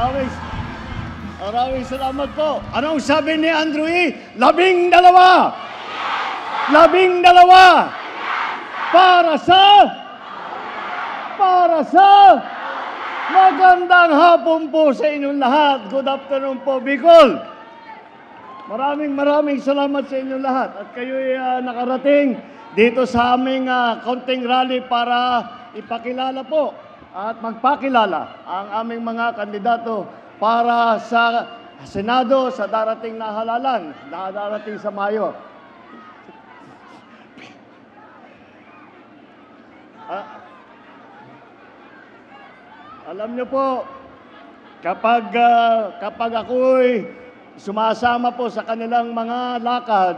Maraming, maraming salamat po. Anong sabi ni Andrew E? 12! 12! Para sa magandang hapon po sa inyong lahat. Good afternoon po, Bicol. Maraming salamat sa inyong lahat. At kayo'y nakarating dito sa aming kaunting rally para ipakilala po at magpakilala ang aming mga kandidato para sa Senado sa darating na halalan, na darating sa Mayo. Alam niyo po, kapag ako'y sumasama po sa kanilang mga lakad,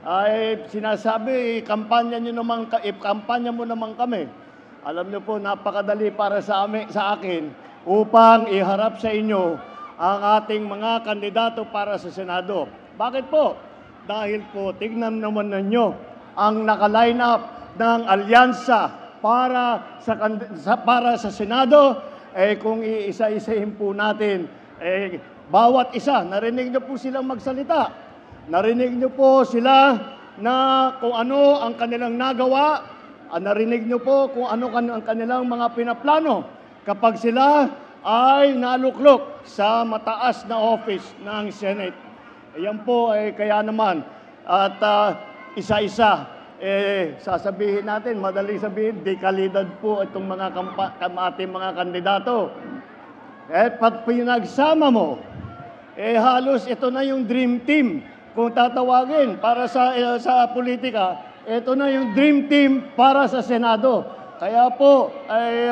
ay sinasabi, kampanya mo naman kami. Alam niyo po, napakadali para sa akin upang iharap sa inyo ang ating mga kandidato para sa Senado. Bakit po? Dahil po, tignan naman ninyo ang naka-line up ng alyansa para sa Senado, kung iisa-isahin po natin, bawat isa, narinig niyo po silang magsalita. Narinig niyo po sila na kung ano ang kanilang nagawa. Narinig niyo po kung ano ang kanilang mga pinaplano kapag sila ay naluklok sa mataas na office ng Senate. Ayan po kaya naman. At isa-isa, sasabihin natin, madali sabihin, dekalidad po itong ating mga kandidato. Pag pinagsama mo, halos ito na yung dream team. Kung tatawagin para sa politika, ito na yung dream team para sa Senado. Kaya po ay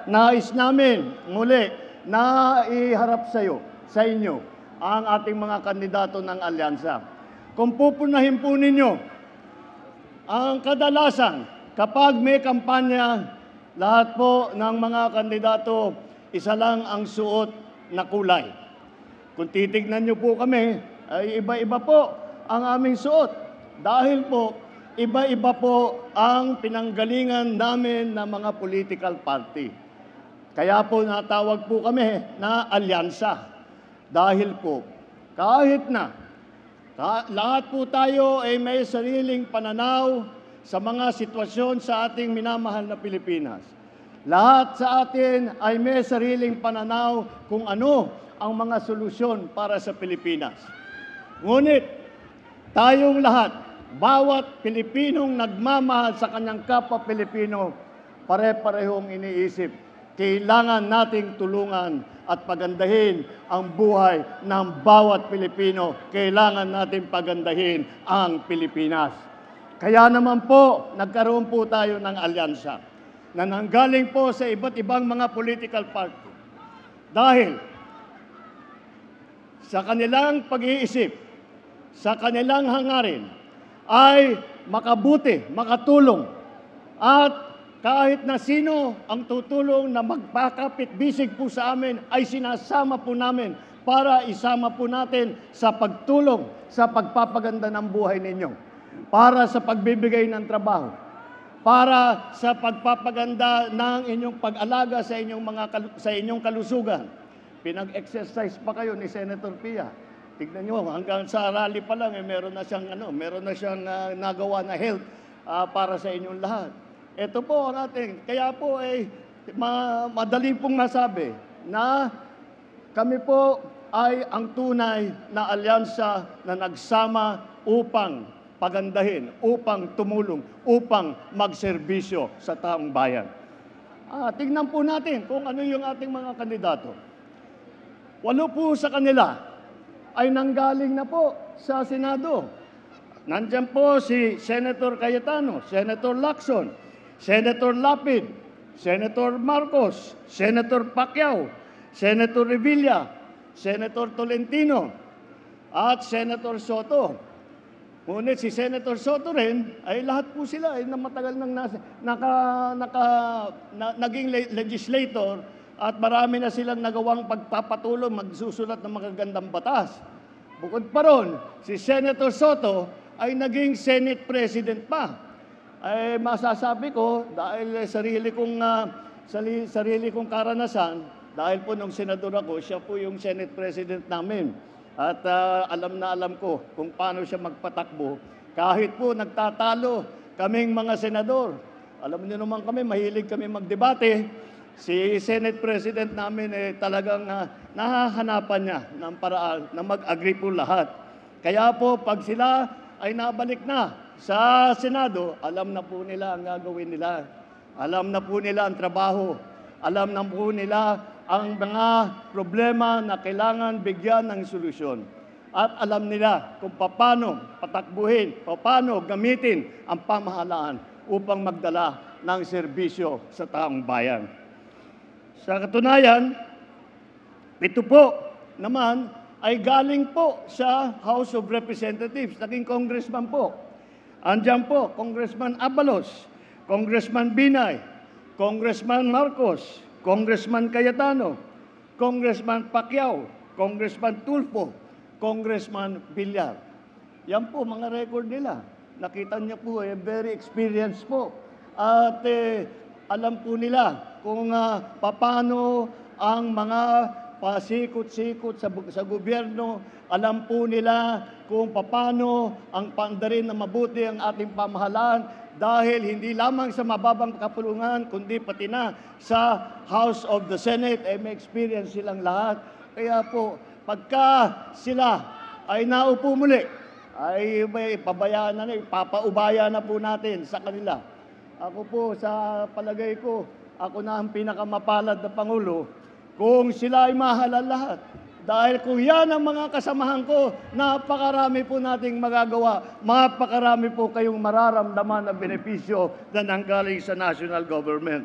nais namin muli na iharap sa inyo ang ating mga kandidato ng alyansa. Kung pupunahin po ninyo, ang kadalasan, kapag may kampanya, lahat po ng mga kandidato, isa lang ang suot na kulay. Kung titignan nyo po kami, ay iba-iba po ang aming suot. Dahil po, iba-iba po ang pinanggalingan namin ng mga political party. Kaya po natawag po kami na alyansa. Dahil po, kahit na lahat po tayo ay may sariling pananaw sa mga sitwasyon sa ating minamahal na Pilipinas. Lahat sa atin ay may sariling pananaw kung ano ang mga solusyon para sa Pilipinas. Ngunit, tayong lahat, bawat Pilipinong nagmamahal sa kanyang kapwa Pilipino, pare-parehong iniisip, kailangan nating tulungan at pagandahin ang buhay ng bawat Pilipino. Kailangan natin pagandahin ang Pilipinas. Kaya naman po, nagkaroon po tayo ng alyansa na nanggaling po sa iba't ibang mga political party. Dahil sa kanilang pag-iisip, sa kanilang hangarin, ay makabuti, makatulong, at kahit na sino ang tutulong na magpakapit-bisig po sa amin, ay sinasama po namin para isama po natin sa pagtulong sa pagpapaganda ng buhay ninyo, para sa pagbibigay ng trabaho, para sa pagpapaganda ng inyong pag-alaga sa inyong kalusugan. Pinag-exercise pa kayo ni Senator Pia. Tignan nyo, hanggang sa rally pa lang, meron na siyang nagawa na health para sa inyong lahat. Ito po ang ating, kaya po madali pong masabi na kami po ay ang tunay na alyansa na nagsama upang pagandahin, upang tumulong, upang magserbisyo sa taong bayan. Tingnan po natin kung ano yung ating mga kandidato. 8 po sa kanila ay nanggaling na po sa Senado. Nandiyan po si Senator Cayetano, Senator Lacson, Senator Lapid, Senator Marcos, Senator Pacquiao, Senator Revilla, Senator Tolentino, at Senator Soto. Ngunit si Senator Soto rin, ay lahat po sila ay matagal nang naging legislator at marami na silang nagawang pagpapatuloy, magsusulat ng magagandang batas. Bukod pa ron, si Senator Soto ay naging Senate President pa. Ay masasabi ko, dahil sarili kong karanasan, Dahil po nung senador ako, siya po yung Senate President namin. At alam na alam ko kung paano siya magpatakbo. Kahit po nagtatalo kaming mga senador. Alam niyo naman kami, mahilig kami magdebate. Si Senate President namin talagang nahahanapan niya ng paraan na mag-agree po lahat. Kaya po pag sila ay nabalik na sa Senado, alam na po nila ang gagawin nila. Alam na po nila ang trabaho. Alam na po nila ang mga problema na kailangan bigyan ng solusyon. At alam nila kung paano patakbuhin, paano gamitin ang pamahalaan upang magdala ng serbisyo sa taong bayan. Sa katunayan, ito po naman ay galing po sa House of Representatives, naging congressman po. Andiyan po, Congressman Abalos, Congressman Binay, Congressman Marcos, Congressman Cayetano, Congressman Pacquiao, Congressman Tulfo, Congressman Villar. Yan po mga record nila. Nakita niyo po, very experienced po. At alam po nila kung paano ang mga pasikot-sikot sa gobyerno. Alam po nila kung paano ang paandarin na mabuti ang ating pamahalaan dahil hindi lamang sa mababang kapulungan, kundi pati na sa House of the Senate, may experience silang lahat. Kaya po, pagka sila ay naupo muli, ay may pabayaan na, papaubaya na po natin sa kanila. Ako po, sa palagay ko, ako na ang pinakamapalad na Pangulo kung sila ay mahalal lahat. Dahil kung yan ang mga kasamahan ko, napakarami po nating magagawa. Napakarami po kayong mararamdaman na benepisyo na nanggaling sa national government.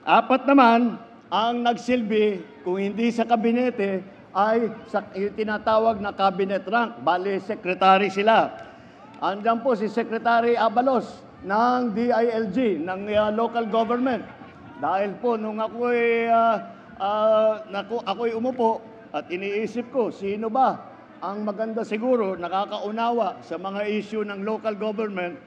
Apat naman ang nagsilbi, kung hindi sa kabinete, ay sa tinatawag na cabinet rank. Bale, secretary sila. Andiyan po si Secretary Abalos ng DILG, ng local government. Dahil po, nung ako'y umupo at iniisip ko, sino ba ang maganda siguro, nakakaunawa sa mga issue ng local government,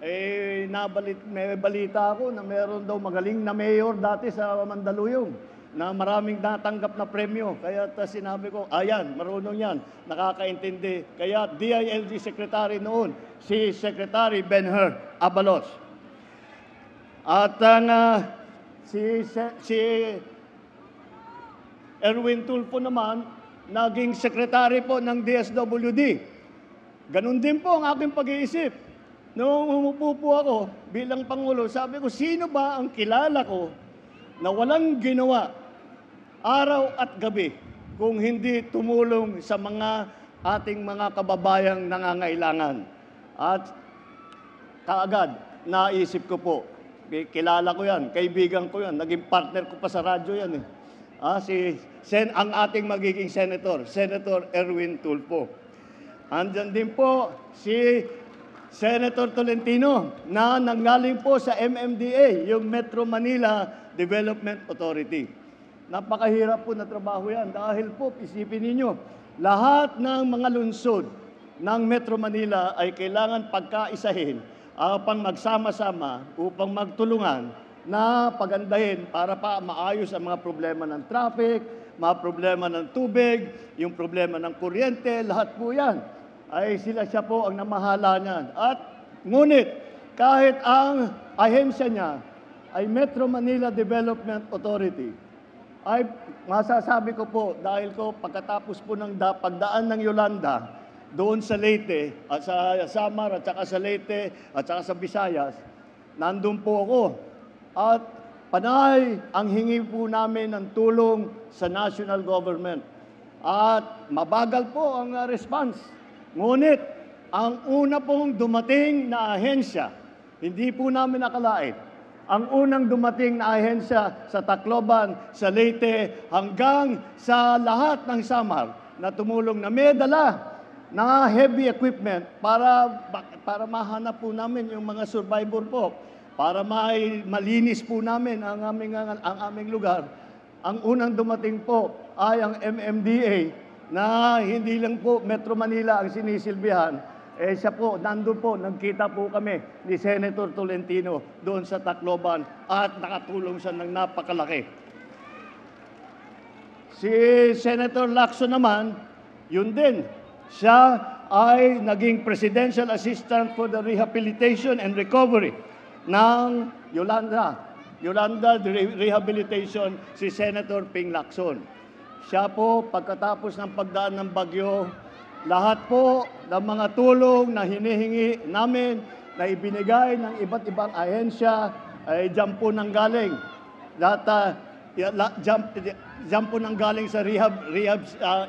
may balita ako na meron daw magaling na mayor dati sa Mandaluyong na maraming natanggap na premyo. Kaya sinabi ko, ayan, marunong yan, nakakaintindi. Kaya DILG Secretary noon, si Secretary Ben-Hur Abalos. At si Erwin Tulfo naman, naging Secretary po ng DSWD. Ganun din po ang aking pag-iisip. Noong umupo po ako bilang Pangulo, sabi ko, sino ba ang kilala ko na walang ginawa araw at gabi kung hindi tumulong sa mga ating mga kababayang nangangailangan. At kaagad, naisip ko po, kilala ko yan, kaibigan ko yan, naging partner ko pa sa radyo yan ang ating magiging senator, Senator Erwin Tulfo. Andyan din po si Senator Tolentino na nanggaling po sa MMDA, yung Metro Manila Development Authority. Napakahirap po na trabaho yan dahil po, isipin ninyo, lahat ng mga lungsod ng Metro Manila ay kailangan pagkaisahin upang magsama-sama, upang magtulungan na pagandahin para pa maayos ang mga problema ng traffic, mga problema ng tubig, yung problema ng kuryente, lahat po yan. Ay siya po ang namahala niyan. At ngunit, kahit ang ahensya niya ay Metro Manila Development Authority, ay masasabi ko po, dahil ko pagkatapos po ng pagdaan ng Yolanda, doon sa Leyte, at sa Samar, at saka sa Leyte, at saka sa Visayas, nandun po ako. At panay ang hingi po namin ng tulong sa national government. At mabagal po ang response. Ngunit, ang una pong dumating na ahensya, hindi po namin nakalain. Ang unang dumating na ahensya sa Tacloban, sa Leyte, hanggang sa lahat ng Samar na tumulong na may dala na heavy equipment para mahanap po namin yung mga survivor po, para malinis po namin ang aming lugar. Ang unang dumating po ay ang MMDA na hindi lang po Metro Manila ang sinisilbihan, Siya po, nandun po, nagkita po kami ni Senator Tolentino doon sa Tacloban at nakatulong siya ng napakalaki. Si Senator Lacson naman, yun din. Siya ay naging Presidential Assistant for the Rehabilitation and Recovery ng Yolanda Rehabilitation, si Senator Ping Lacson. Siya po, pagkatapos ng pagdaan ng bagyo, lahat po ng mga tulong na hinihingi namin, na ibinigay ng iba't ibang ahensya, ay dyan po nang galing. Dyan po nang galing sa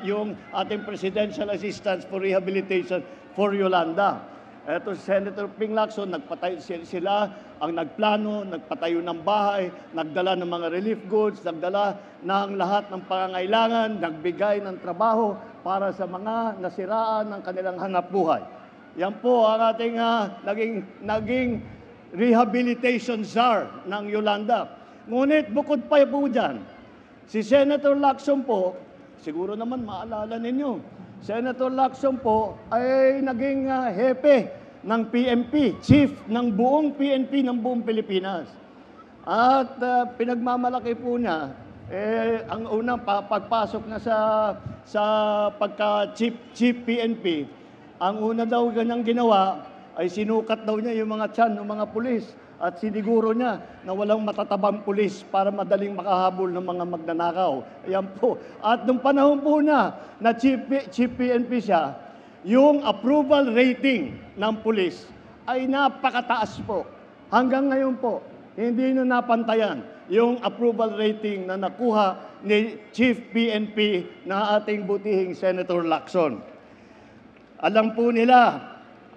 yung ating Presidential Assistance for Rehabilitation for Yolanda. Ito si Senator Ping Lacson, sila ang nagplano, nagpatayo ng bahay, nagdala ng mga relief goods, nagdala ng lahat ng pangangailangan, nagbigay ng trabaho para sa mga nasiraan ng kanilang hanapbuhay. Yan po ang ating naging rehabilitation czar ng Yolanda. Ngunit bukod pa po dyan, si Senator Lacson po, siguro naman maalala ninyo, Senator Lacson po ay naging hepe ng PNP, chief ng buong PNP ng buong Pilipinas. At pinagmamalaki po niya, ang unang pagpasok na sa pagka-chief PNP, ang una daw ganyang ginawa ay sinukat daw niya yung mga tiyan ng mga pulis at siniguro niya na walang matatabang pulis para madaling makahabol ng mga magnanakaw. Ayan po. At nung panahon po na chief PNP siya, yung approval rating ng pulis ay napakataas po. Hanggang ngayon po, hindi na napantayan yung approval rating na nakuha ni Chief PNP na ating butihing Senator Lacson. Alam po nila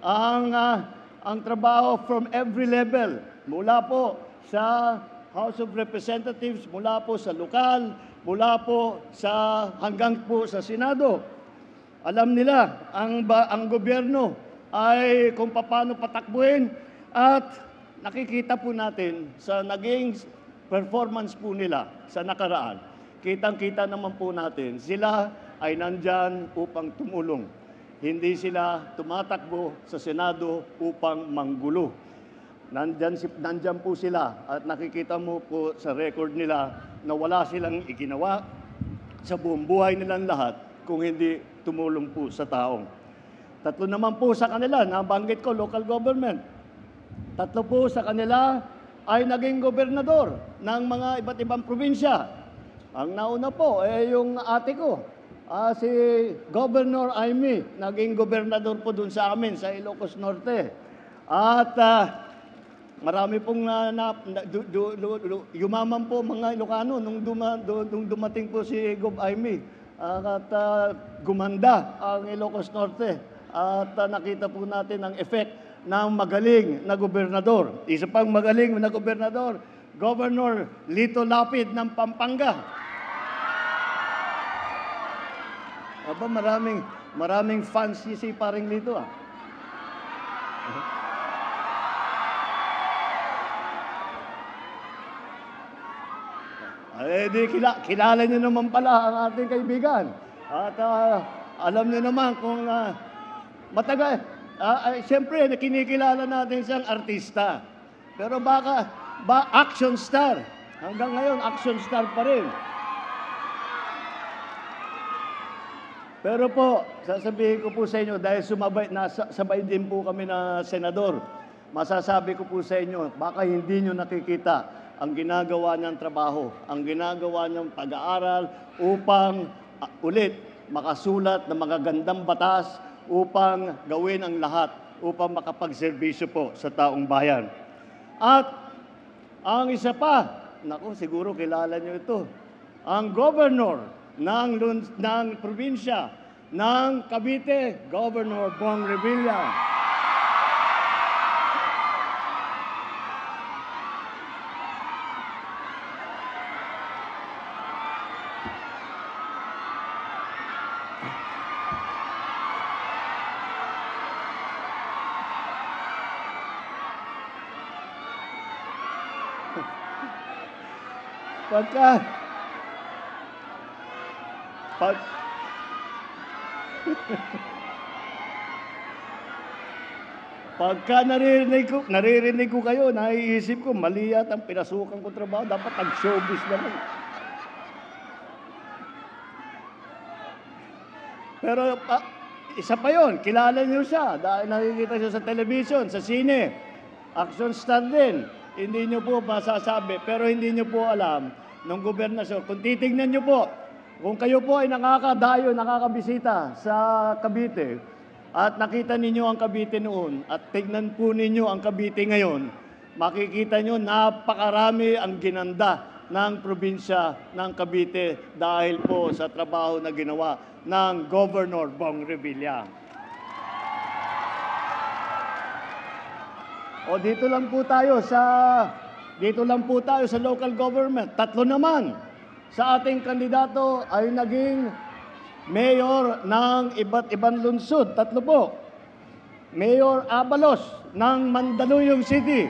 ang trabaho from every level, mula po sa House of Representatives, mula po sa lokal, mula po hanggang po sa Senado. Alam nila ang gobyerno ay kung paano patakbuhin at nakikita po natin sa naging performance po nila sa nakaraan. Kitang-kita naman po natin, sila ay nandyan upang tumulong. Hindi sila tumatakbo sa Senado upang manggulo. Nandyan po sila at nakikita mo po sa record nila na wala silang iginawa sa buong buhay nilang lahat kung hindi tumulong po sa taong. Tatlo naman po sa kanila, nabanggit ko, local government. Tatlo po sa kanila ay naging gobernador ng mga iba't ibang probinsya. Ang nauna po yung ate ko, si Governor Amy, naging gobernador po dun sa amin, sa Ilocos Norte. At marami pong yumaman po mga Ilocano nung dumating po si Gov Amy. At gumanda ang Ilocos Norte. At nakita po natin ang effect ng magaling na gobernador. Isa pang magaling na gobernador, Governor Lito Lapid ng Pampanga. Aba, maraming fans si paring Lito . Di kilala niyo naman pala ang ating kaibigan. At alam niyo naman kung matagal, siyempre kinikilala natin siyang artista. Pero action star. Hanggang ngayon, action star pa rin. Pero po, sasabihin ko po sa inyo, dahil sabay din po kami na senador, masasabi ko po sa inyo, baka hindi nyo nakikita ang ginagawa niyang trabaho, ang ginagawa niyang pag-aaral upang ulit makasulat ng magagandang batas upang gawin ang lahat, upang makapagserbisyo po sa taong bayan. At ang isa pa, naku, siguro kilala niyo ito, ang governor ng probinsya ng Cavite, Governor Bong Revilla. Pagka naririnig ko kayo, naiisip ko, mali yata ang pinasukan ko trabaho, dapat nag-showbiz naman. Pero isa pa yon, kilala niyo siya dahil nakikita siya sa television, sa sine, action star din. Hindi niyo po masasabi, pero hindi niyo po alam ng gobernasyon. Kung titignan niyo po, kung kayo po ay nakakadayo, nakakabisita sa Cavite, at nakita ninyo ang Cavite noon, at tignan po ninyo ang Cavite ngayon, makikita niyo napakarami ang ginanda ng probinsya ng Cavite dahil po sa trabaho na ginawa ng Governor Bong Revilla. O dito lang po tayo sa local government. 3 naman sa ating kandidato ay naging mayor ng iba't ibang lungsod. 3 po. Mayor Abalos ng Mandaluyong City.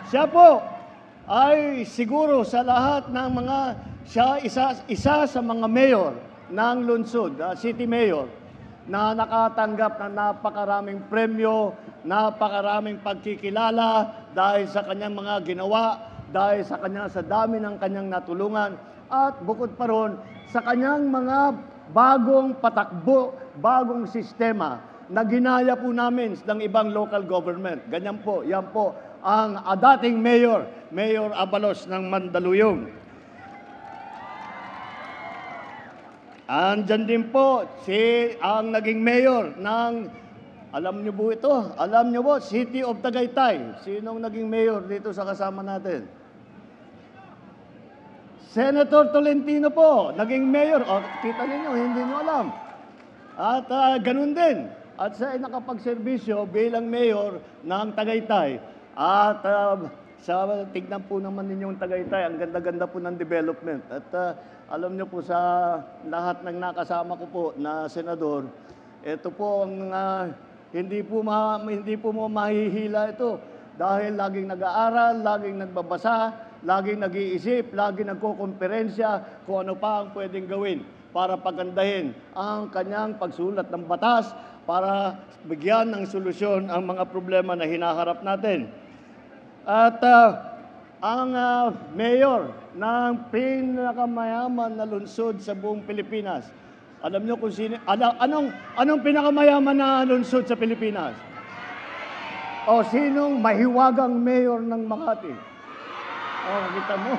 Siya po ay siguro sa lahat ng mga, siya isa sa mga mayor ng lungsod, city mayor, na nakatanggap ng napakaraming premyo, napakaraming pagkikilala dahil sa kanyang mga ginawa, dahil sa dami ng kanyang natulungan, at bukod pa ron, sa kanyang mga bagong patakbo, bagong sistema na ginaya po namin ng ibang local government. Ganyan po, yan po ang dating mayor, Mayor Abalos ng Mandaluyong. Andyan din po ang naging mayor ng, alam niyo po ito, alam niyo po, City of Tagaytay. Sinong naging mayor dito sa kasama natin? Senator Tolentino po, naging mayor. O, kita ninyo, hindi niyo alam. At ganun din. At siya ay nakapagserbisyo bilang mayor ng Tagaytay. At tignan po naman ninyo yung Tagaytay, ang ganda-ganda po ng development. At alam niyo po sa lahat ng nakasama ko po na senador, ito po ang hindi po mahihila ito dahil laging nag-aaral, laging nagbabasa, laging nag-iisip, laging nagkokonferensya kung ano pa ang pwedeng gawin para pagandahin ang kanyang pagsulat ng batas para bigyan ng solusyon ang mga problema na hinaharap natin. At ang mayor ng pinakamayaman na lungsod sa buong Pilipinas, alam niyo kung sino, anong pinakamayaman na lungsod sa Pilipinas? O sinong mahiwagang mayor ng Makati? Oh, kita mo.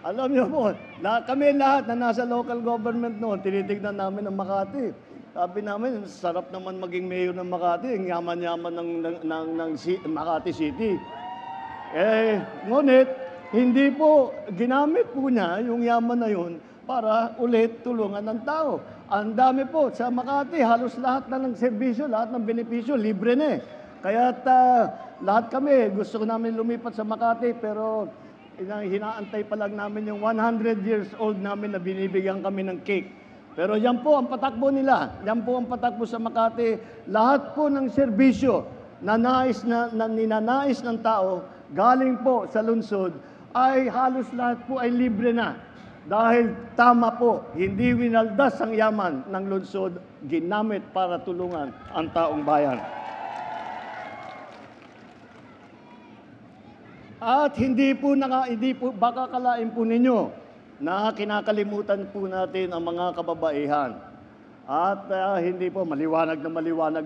Alam niyo po, kami lahat na nasa local government noon, tinitignan namin ang Makati. Sabi namin, sarap naman maging mayor ng Makati, ang yaman-yaman ng Makati City. Ngunit, hindi po, ginamit po niya yung yaman na yun para ulit tulungan ng tao. Ang dami po sa Makati, halos lahat na ng serbisyo, lahat ng benepisyo, libre na eh. Kaya lahat kami, gusto ko namin lumipat sa Makati, pero hinaantay pa lang namin yung 100 years old namin na binibigyan kami ng cake. Pero yan po ang patakbo nila. Yan po ang patakbo sa Makati. Lahat po ng serbisyo na ninanais ng tao, galing po sa lungsod, ay halos lahat po ay libre na. Dahil tama po, hindi winaldas ang yaman ng lungsod, ginamit para tulungan ang taong bayan. At hindi po baka kalain po ninyo na kinakalimutan po natin ang mga kababaihan. At hindi po, maliwanag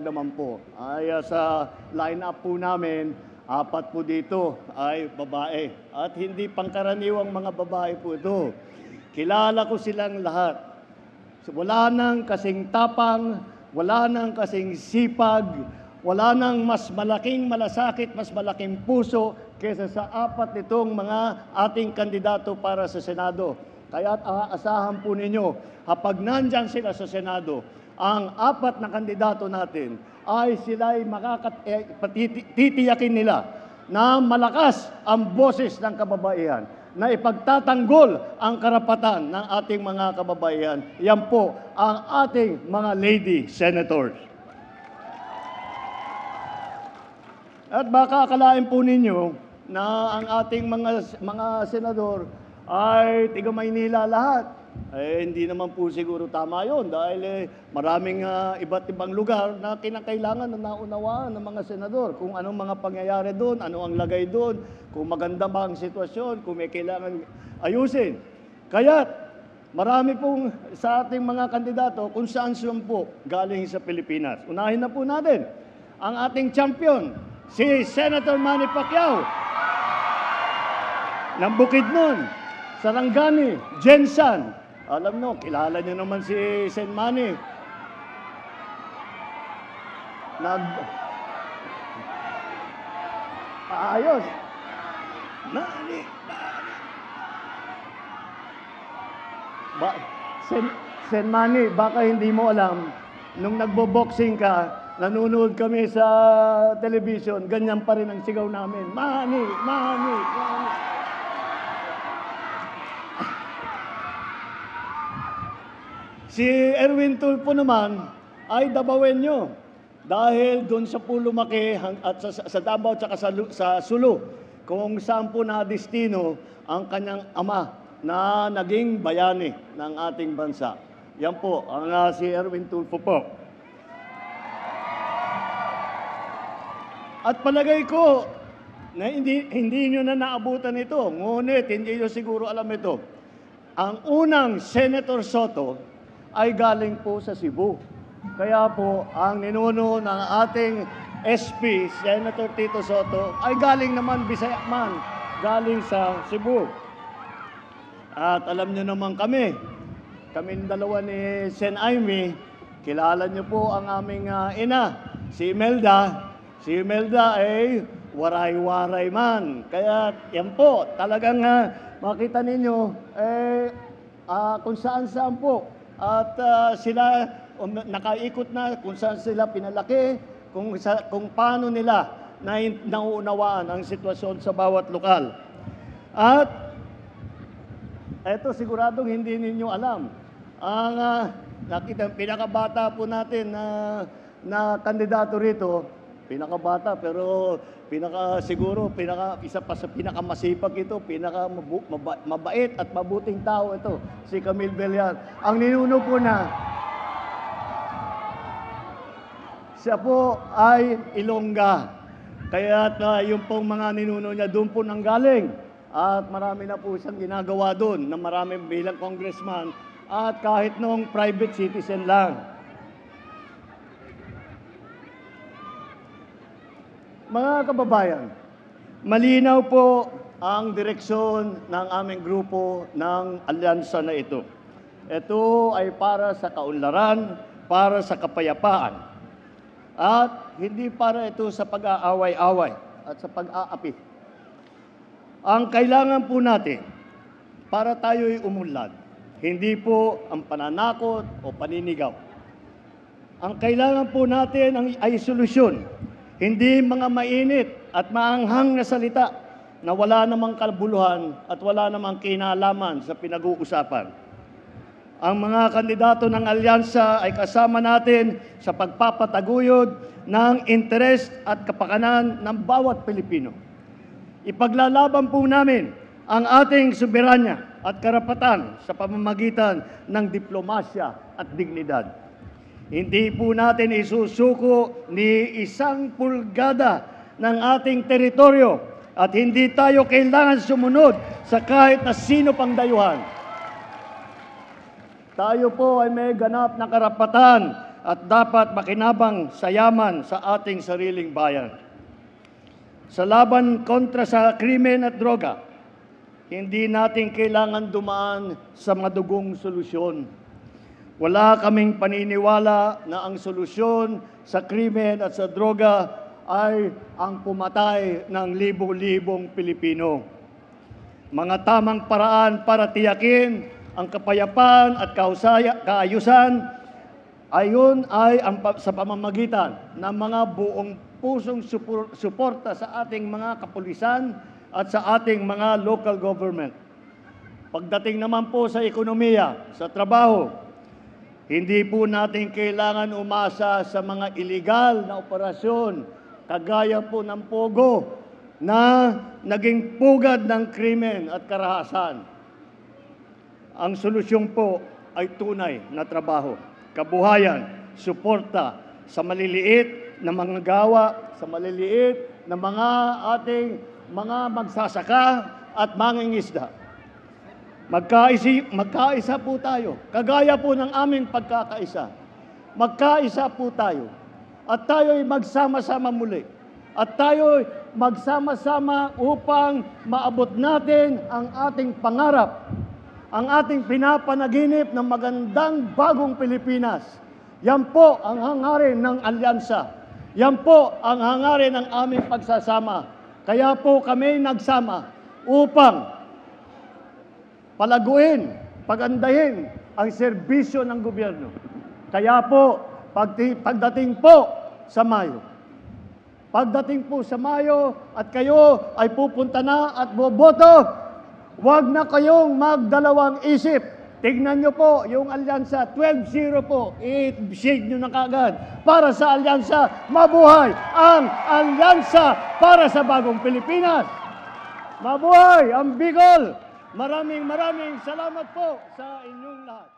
naman po. Ay sa line-up po namin, 4 po dito ay babae. At hindi pangkaraniwang mga babae po ito. Kilala ko silang lahat. Wala nang kasing tapang, wala nang kasing sipag, wala nang mas malaking malasakit, mas malaking puso kaysa sa 4 nitong mga ating kandidato para sa Senado. Kaya aasahan po ninyo, kapag nandyan sila sa Senado, ang 4 na kandidato natin ay sila'y titiyakin nila na malakas ang boses ng kababaihan, na ipagtatanggol ang karapatan ng ating mga kababaihan. Yan po ang ating mga lady senators. At baka akalain po ninyo na ang ating mga senador ay tiga Maynila lahat. Hindi naman po siguro tama yun dahil maraming iba't ibang lugar na kinakailangan na naunawaan ng mga senador kung anong mga pangyayari doon, ano ang lagay doon, kung maganda ba ang sitwasyon, kung may kailangan ayusin. Kaya marami pong sa ating mga kandidato kung saan po galing sa Pilipinas. Unahin na po natin ang ating champion, si Senator Manny Pacquiao ng Bukidnon, Sarangani, Jensan. Alam nyo, kilala nyo naman si Sen Manny. Ayos. Manny. Sen Manny, baka hindi mo alam, nung nagbo-boxing ka, nanonood kami sa television, ganyan pa rin ang sigaw namin. Manny, Manny, Manny. Si Erwin Tulfo naman ay Dabawenyo dahil doon sa po lumaki at sa Davao at sa Sulu kung saan po na destino ang kanyang ama na naging bayani ng ating bansa. Yan po ang si Erwin Tulfo po. At palagay ko na hindi nyo na naabutan ito, ngunit hindi nyo siguro alam ito. Ang unang Senator Soto ay galing po sa Cebu. Kaya po, ang ninuno ng ating SP, Senator Tito Soto, ay galing naman Bisaya man, galing sa Cebu. At alam nyo naman kaming dalawa ni Sen Aimee, kilala nyo po ang aming ina, si Imelda. Si Imelda ay waray-waray man. Kaya yan po, talagang makita ninyo, kung saan-saan po. At sila nakaikot na kung saan sila pinalaki, kung paano nila nauunawaan ang sitwasyon sa bawat lokal. At eto siguradong hindi ninyo alam. Ang nakita pinakabata po natin na kandidato rito, pinakabata pero isa pa sa pinakamasipag ito, mabait at mabuting tao ito, si Camille Villar. Ang ninuno po siya po ay Ilongga. Kaya yung pong mga ninuno niya doon po nanggaling. At marami na po siyang ginagawa doon na marami bilang congressman at kahit noong private citizen lang. Mga kababayan, malinaw po ang direksyon ng aming grupo ng alyansa na ito. Ito ay para sa kaunlaran, para sa kapayapaan, at hindi para ito sa pag-aaway-away at sa pag-aapi. Ang kailangan po natin para tayo'y umunlad, hindi po ang pananakot o paninigaw. Ang kailangan po natin ay solusyon. Hindi mga mainit at maanghang na salita na wala namang kabuluhan at wala namang kinalaman sa pinag-uusapan. Ang mga kandidato ng alyansa ay kasama natin sa pagpapataguyod ng interes at kapakanan ng bawat Pilipino. Ipaglalaban po namin ang ating soberanya at karapatan sa pamamagitan ng diplomasya at dignidad. Hindi po natin isusuko ni isang pulgada ng ating teritoryo at hindi tayo kailangan sumunod sa kahit na sino pang dayuhan. Tayo po ay may ganap na karapatan at dapat makinabang sa yaman sa ating sariling bayan. Sa laban kontra sa krimen at droga, hindi natin kailangan dumaan sa madugong solusyon. Wala kaming paniniwala na ang solusyon sa krimen at sa droga ay ang pumatay ng libo-libong Pilipino. Mga tamang paraan para tiyakin ang kapayapaan at kaayusan ayon ay sa pamamagitan ng mga buong pusong suporta sa ating mga kapulisan at sa ating mga local government. Pagdating naman po sa ekonomiya, sa trabaho, hindi po natin kailangan umasa sa mga iligal na operasyon, kagaya po ng Pogo na naging pugad ng krimen at karahasan. Ang solusyon po ay tunay na trabaho, kabuhayan, suporta sa maliliit na mga gawa, sa maliliit na mga ating mga magsasaka at mangingisda. Magkaisa po tayo, kagaya po ng aming pagkakaisa. Magkaisa po tayo at tayo'y magsama-sama muli. At tayo'y magsama-sama upang maabot natin ang ating pangarap, ang ating pinapanaginip ng magandang bagong Pilipinas. Yan po ang hangarin ng alyansa. Yan po ang hangarin ng aming pagsasama. Kaya po kami nagsama upang palaguin, pagandahin ang serbisyo ng gobyerno. Kaya po, pagdating po sa Mayo at kayo ay pupunta na at boboto, huwag na kayong magdalawang isip. Tignan nyo po yung alyansa, 12-0 po, i-shade nyo na kagad. Para sa alyansa, mabuhay ang alyansa para sa bagong Pilipinas. Mabuhay ang Bicol! Maraming salamat po sa inyong lahat.